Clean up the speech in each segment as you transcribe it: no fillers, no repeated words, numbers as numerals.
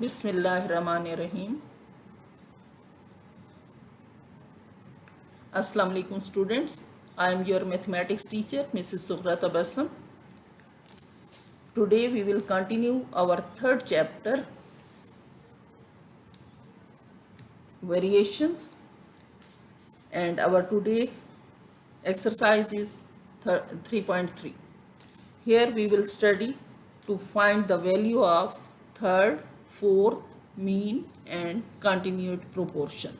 बिस्मिल्लाहिर्रहमानिर्रहीम। अस्सलाम वालेकुम students. I am your mathematics teacher Mrs. Suhra Tabassum. Today we will continue our third chapter, variations, and our today exercise is 3.3. Here we will study to find the value of third, fourth, mean and continued proportion.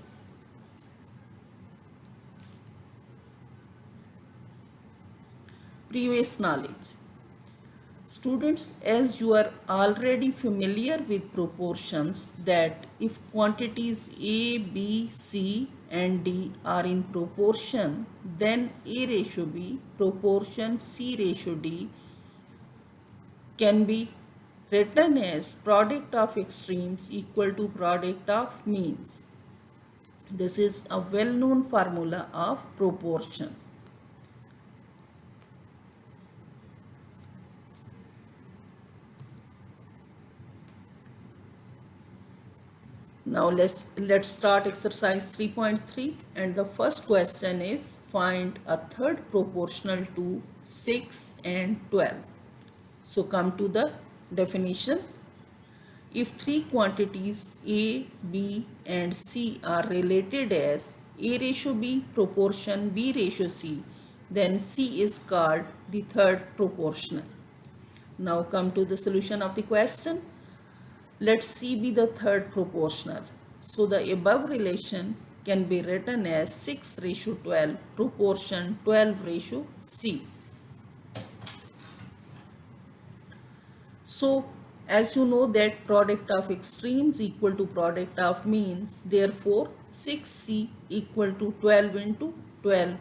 Previous knowledge. Students, as you are already familiar with proportions, that if quantities A, B, C and D are in proportion, then A ratio B proportion C ratio D can be written as product of extremes equal to product of means. This is a well-known formula of proportion. Now let's start exercise 3.3, and the first question is find a third proportional to 6 and 12. So come to the definition. If three quantities A, B and C are related as A ratio B proportion B ratio C, then C is called the third proportional. Now come to the solution of the question. Let C be the third proportional. So the above relation can be written as 6 ratio 12 proportion 12 ratio C. So as you know that product of extremes equal to product of means, therefore 6C equal to 12 into 12,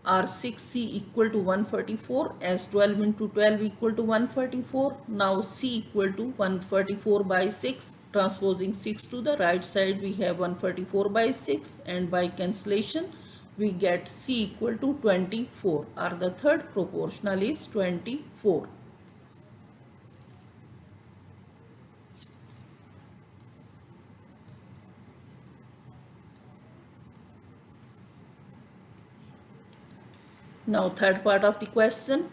or 6C equal to 144, as 12 into 12 equal to 144. Now C equal to 144 by 6. Transposing 6 to the right side, we have 144 by 6, and by cancellation we get C equal to 24, or the third proportional is 24. Now third part of the question,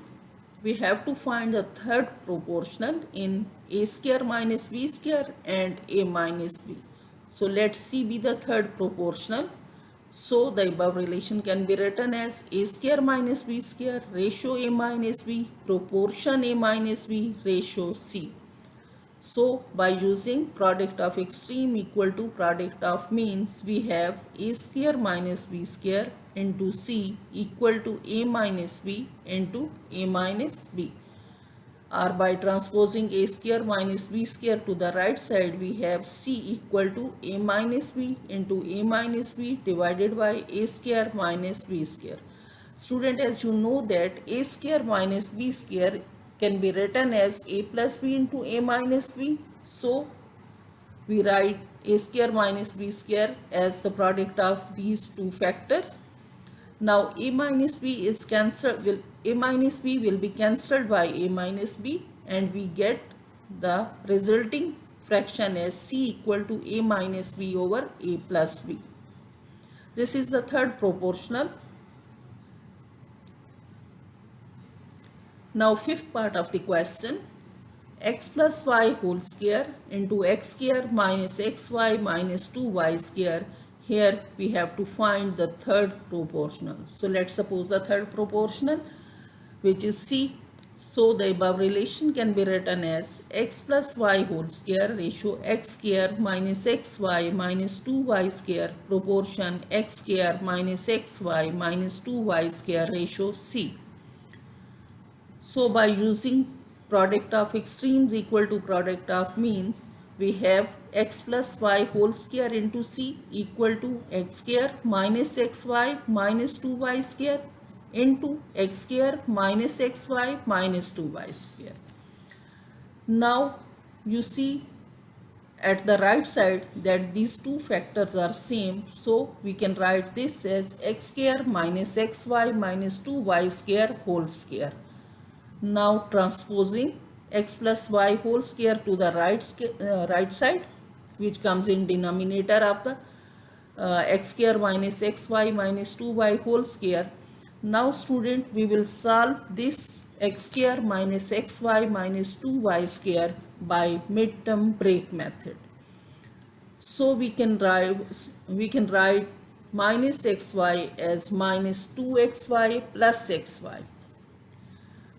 we have to find the third proportional in A square minus B square and A minus B. So let C be the third proportional. So the above relation can be written as A square minus B square ratio A minus B proportion A minus B ratio C. So by using product of extreme equal to product of means, we have A square minus B square into C equal to A minus B into A minus B. Or by transposing A square minus B square to the right side, we have C equal to A minus B into A minus B divided by A square minus B square. Student, as you know that A square minus B square can be written as A plus B into A minus B. So we write A square minus B square as the product of these two factors. Now A minus B is cancelled, A minus B will be cancelled by A minus B, and we get the resulting fraction as C equal to A minus B over A plus B. This is the third proportional. Now fifth part of the question, x plus y whole square into x square minus xy minus 2y square. Here we have to find the third proportional. So let's suppose the third proportional, which is C. So the above relation can be written as x plus y whole square ratio x square minus xy minus 2y square proportion x square minus xy minus 2y square ratio C. So by using product of extremes equal to product of means, we have x plus y whole square into C equal to x square minus xy minus 2y square into x square minus xy minus 2y square. Now you see at the right side that these two factors are same, so we can write this as x square minus xy minus 2y square whole square. Now transposing x plus y whole square to the right side, which comes in denominator of the x square minus xy minus 2y whole square. Now student, we will solve this x square minus xy minus 2y square by midterm break method. So we can write minus xy as minus 2xy plus xy.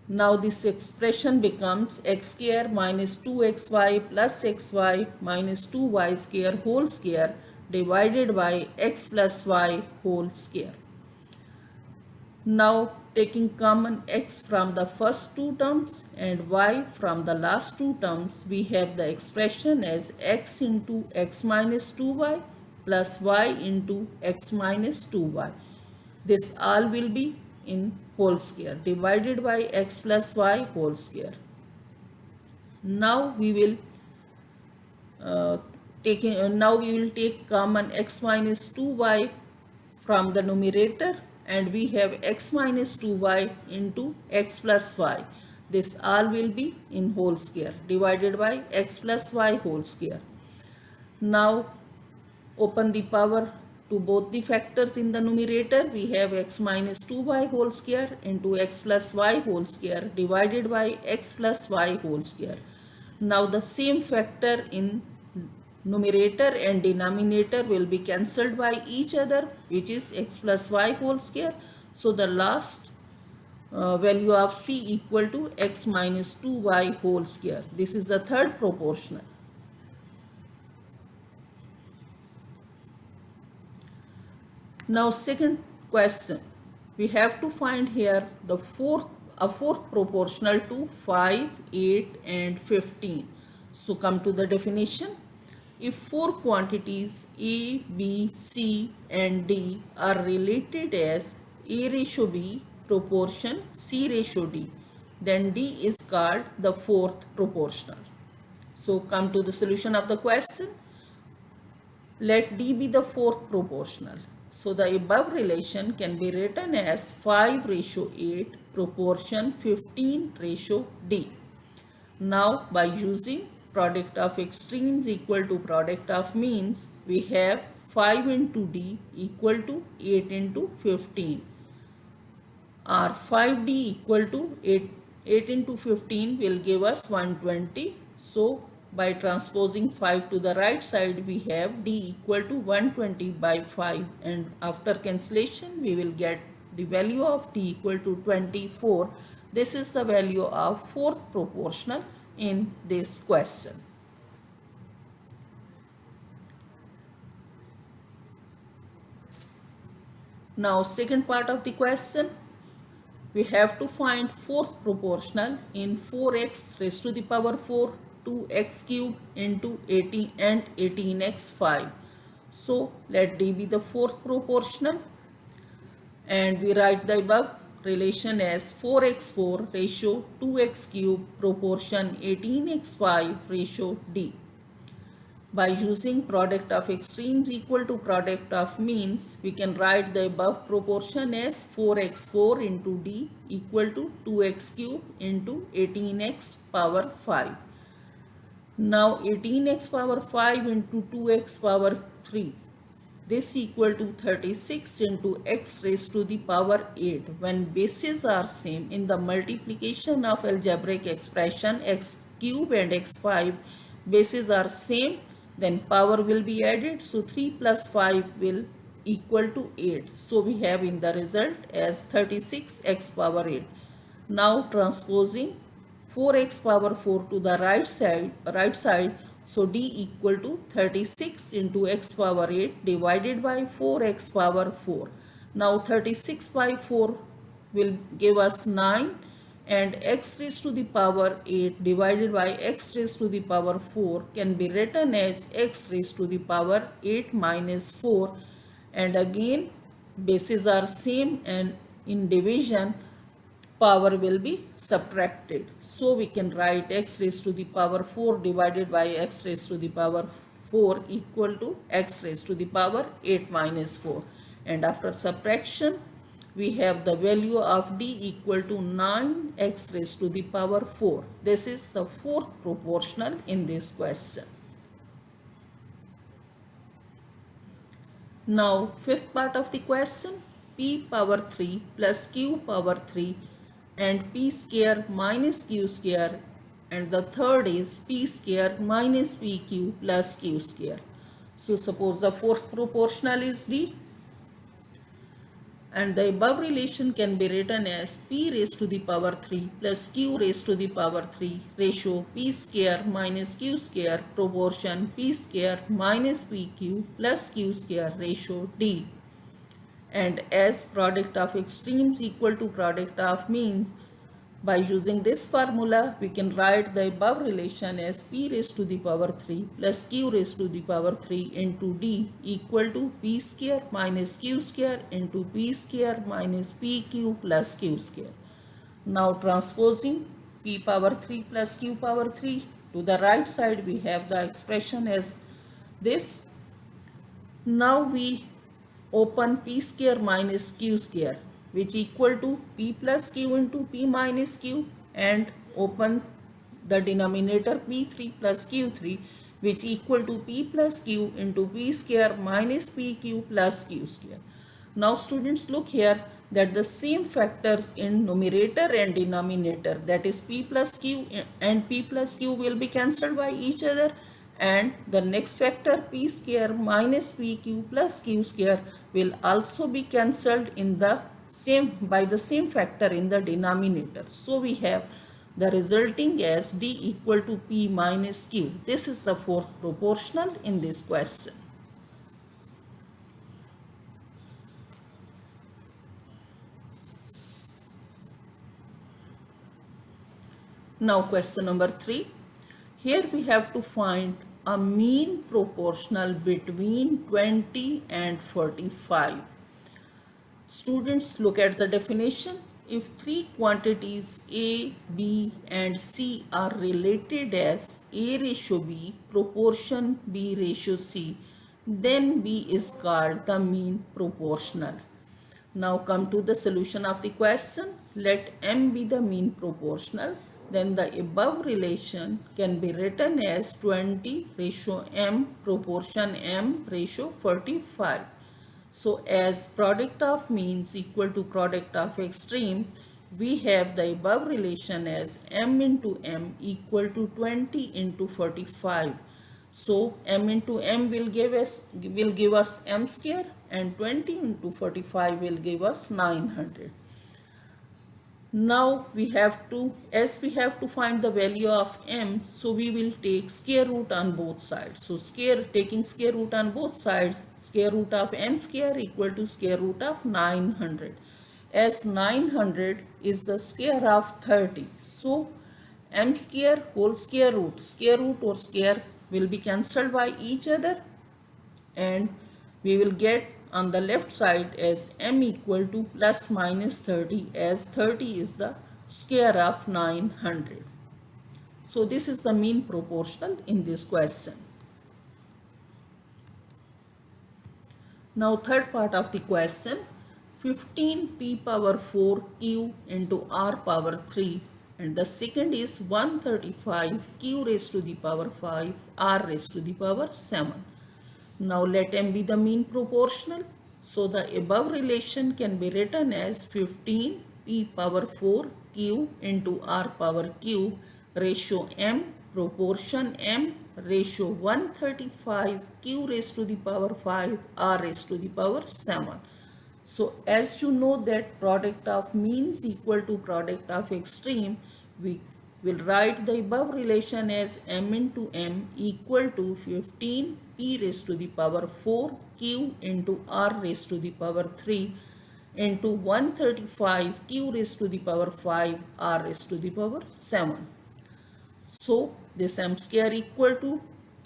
Now this expression becomes x square minus 2xy plus xy minus 2y square whole square divided by x plus y whole square. Now taking common x from the first two terms and y from the last two terms, we have the expression as x into x minus 2y plus y into x minus 2y. This all will be in whole square divided by x plus y whole square. Now we will take common x minus 2y from the numerator, and we have x minus 2y into x plus y. This all will be in whole square divided by x plus y whole square. Now open the power to both the factors in the numerator. We have x minus 2y whole square into x plus y whole square divided by x plus y whole square. Now the same factor in numerator and denominator will be cancelled by each other, which is x plus y whole square. So the last value of c equal to x minus 2y whole square. This is the third proportional. Now second question, we have to find here the fourth proportional to 5, 8 and 15. So come to the definition. If four quantities A, B, C and D are related as A ratio B proportion C ratio D, then D is called the fourth proportional. So come to the solution of the question. Let D be the fourth proportional. So the above relation can be written as 5 ratio 8 proportion 15 ratio D. Now by using product of extremes equal to product of means, we have 5 into D equal to 8 into 15, or 5D equal to 8 into 15 will give us 120. So by transposing 5 to the right side, we have D equal to 120 by 5, and after cancellation we will get the value of D equal to 24. This is the value of fourth proportional in this question. Now second part of the question, we have to find fourth proportional in 4x raised to the power 4, 2x cube into 18 and 18x 5. So let D be the fourth proportional, and we write the above relation as 4x4 ratio 2x cube proportion 18x5 ratio D. By using product of extremes equal to product of means, we can write the above proportion as 4x4 into D equal to 2x cube into 18x power 5. Now 18x power 5 into 2x power 3. This equal to 36 into x raised to the power 8. When bases are same in the multiplication of algebraic expression x cube and x5, bases are same, then power will be added. So 3 plus 5 will equal to 8. So we have in the result as 36x power 8. Now transposing 4x power 4 to the right side, so D equal to 36 into x power 8 divided by 4x power 4. Now 36 by 4 will give us 9, and x raised to the power 8 divided by x raised to the power 4 can be written as x raised to the power 8 minus 4. And again bases are same, and in division power will be subtracted. So we can write x raised to the power 4 divided by x raised to the power 4 equal to x raised to the power 8 minus 4. And after subtraction, we have the value of d equal to 9x raised to the power 4. This is the fourth proportional in this question. Now, fifth part of the question, p power 3 plus q power 3 and p square minus q square, and the third is p square minus pq plus q square. So, suppose the fourth proportional is d, and the above relation can be written as p raised to the power 3 plus q raised to the power 3 ratio p square minus q square proportion p square minus pq plus q square ratio d. And as product of extremes equal to product of means, by using this formula, we can write the above relation as p raised to the power 3 plus q raised to the power 3 into d equal to p square minus q square into p square minus pq plus q square. Now transposing p power 3 plus q power 3 to the right side, we have the expression as this. Now we open p square minus q square, which equal to p plus q into p minus q, and open the denominator p3 plus q3, which equal to p plus q into p square minus pq plus q square. Now students, look here that the same factors in numerator and denominator, that is p plus q and p plus q, will be cancelled by each other, and the next factor p square minus pq plus q square will also be cancelled in the same factor in the denominator. So we have the resulting as d equal to p minus q. This is the fourth proportional in this question. Now question number 3. Here we have to find a mean proportional between 20 and 45. Students, look at the definition. If three quantities A, B and C are related as A ratio B proportion B ratio C, then B is called the mean proportional. Now come to the solution of the question. Let M be the mean proportional. Then the above relation can be written as 20 ratio M proportion M ratio 45. So as product of means equal to product of extreme, we have the above relation as M into M equal to 20 into 45. So M into M will give us M square, and 20 into 45 will give us 900. Now we have to find the value of M, so we will take square root on both sides. So taking square root on both sides, square root of M square equal to square root of 900. As 900 is the square of 30, so M square whole square root or square will be cancelled by each other, and we will get on the left side as M equal to plus minus 30, as 30 is the square of 900. So this is the mean proportional in this question. Now third part of the question, 15p power 4 q into r power 3, and the second is 135 q raised to the power 5 r raised to the power 7. Now let M be the mean proportional. So the above relation can be written as 15 p power 4 q into r power q ratio M proportion M ratio 135 q raised to the power 5 r raised to the power 7. So as you know that product of means equal to product of extreme, we will write the above relation as M into M equal to 15 p raised to the power 4 q into r raised to the power 3 into 135 q raised to the power 5 r raised to the power 7. So this M square equal to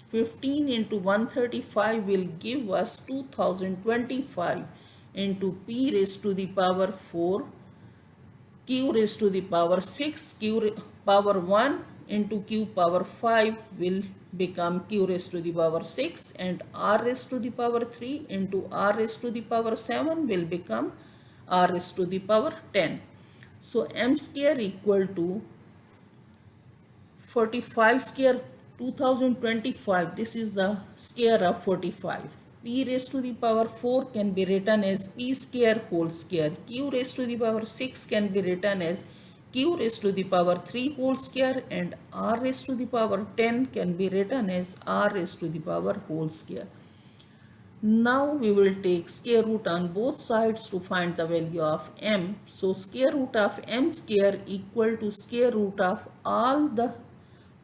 15 into 135 will give us 2025 into p raised to the power 4 q raised to the power 6 q power 1 into q power 5 will become q raised to the power 6, and r raised to the power 3 into r raised to the power 7 will become r raised to the power 10. So m square equal to 45 square 2025. This is the square of 45. P raised to the power 4 can be written as p square whole square. Q raised to the power 6 can be written as q raised to the power 3 whole square, and r raised to the power 10 can be written as r raised to the power whole square. Now we will take square root on both sides to find the value of m. So square root of m square equal to square root of all the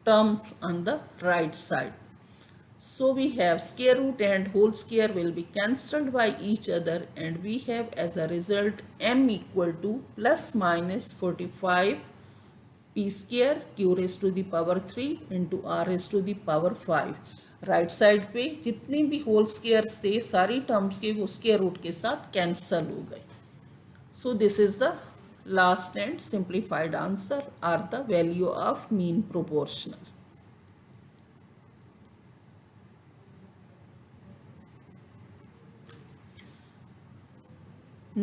terms on the right side. So we have square root and whole square will be cancelled by each other, and we have as a result m equal to plus minus 45 p square q raised to the power 3 into r raised to the power 5. Right side पे जितनी भी whole squares थे सारी terms के वो square root के साथ cancel हो गए. So this is the last and simplified answer are the value of mean proportional.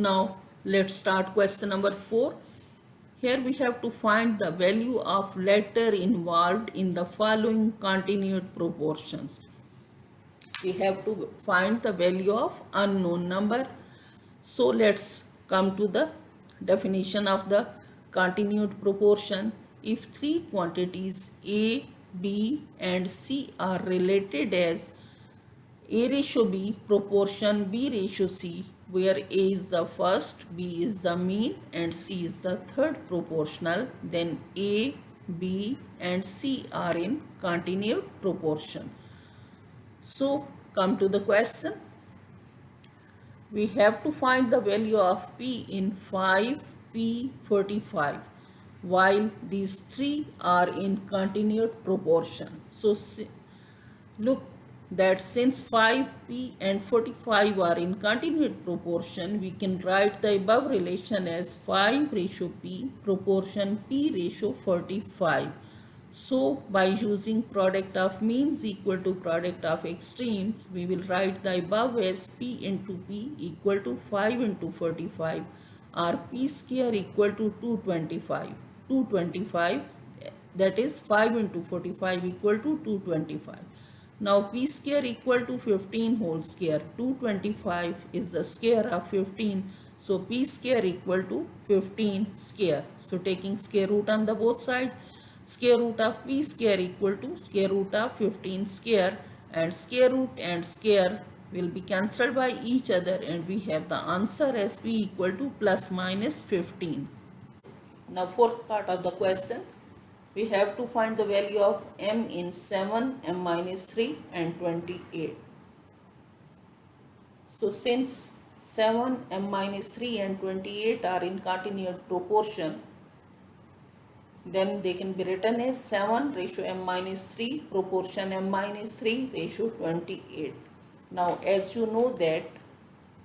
Now let's start question number 4. Here we have to find the value of letter involved in the following continued proportions. We have to find the value of unknown number. So let's come to the definition of the continued proportion. If three quantities A, B and C are related as A ratio B proportion B ratio C, where A is the first, B is the mean and C is the third proportional, then A, B and C are in continued proportion. So come to the question. We have to find the value of P in 5, P, 45, while these three are in continued proportion. So look that since 5p and 45 are in continued proportion, we can write the above relation as 5 ratio p proportion p ratio 45. So by using product of means equal to product of extremes, we will write the above as p into p equal to 5 into 45, or p square equal to 225. 225, that is 5 into 45 equal to 225. Now p square equal to 15 whole square. 225 is the square of 15. So p square equal to 15 square. So taking square root on the both sides, square root of p square equal to square root of 15 square, and square will be cancelled by each other, and we have the answer as p equal to plus minus 15. Now fourth part of the question. We have to find the value of m in 7, m minus 3 and 28. So since 7, m minus 3 and 28 are in continued proportion, then they can be written as 7 ratio m minus 3 proportion m minus 3 ratio 28. Now as you know that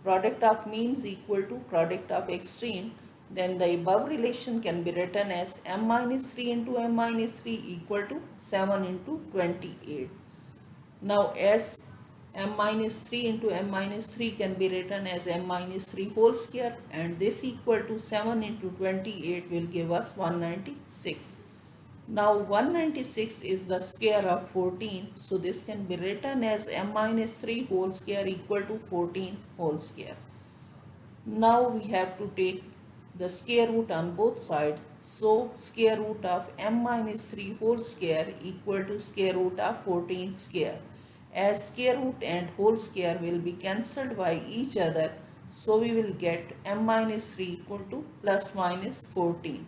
product of means equal to product of extreme, then the above relation can be written as m minus 3 into m minus 3 equal to 7 into 28. Now as m minus 3 into m minus 3 can be written as m minus 3 whole square, and this equal to 7 into 28 will give us 196. Now 196 is the square of 14, so this can be written as m minus 3 whole square equal to 14 whole square. Now we have to take the square root on both sides. So square root of m minus 3 whole square equal to square root of 14 square. As square root and whole square will be cancelled by each other, so we will get m minus 3 equal to plus minus 14.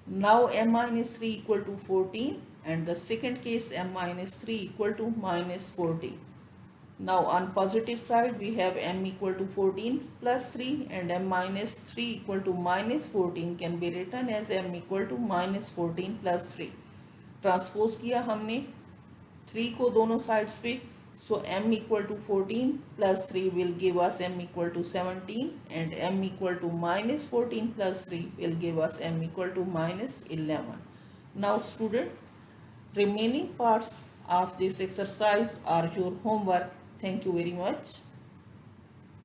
Now m minus 3 equal to 14, and the second case m minus 3 equal to minus 14. Now on positive side we have m equal to 14 plus 3, and m minus 3 equal to minus 14 can be written as m equal to minus 14 plus 3. Transpose किया हमने 3 को दोनों sides पे, so m equal to 14 plus 3 will give us m equal to 17, and m equal to minus 14 plus 3 will give us m equal to minus 11. Now student, remaining parts of this exercise are your homework. Thank you very much.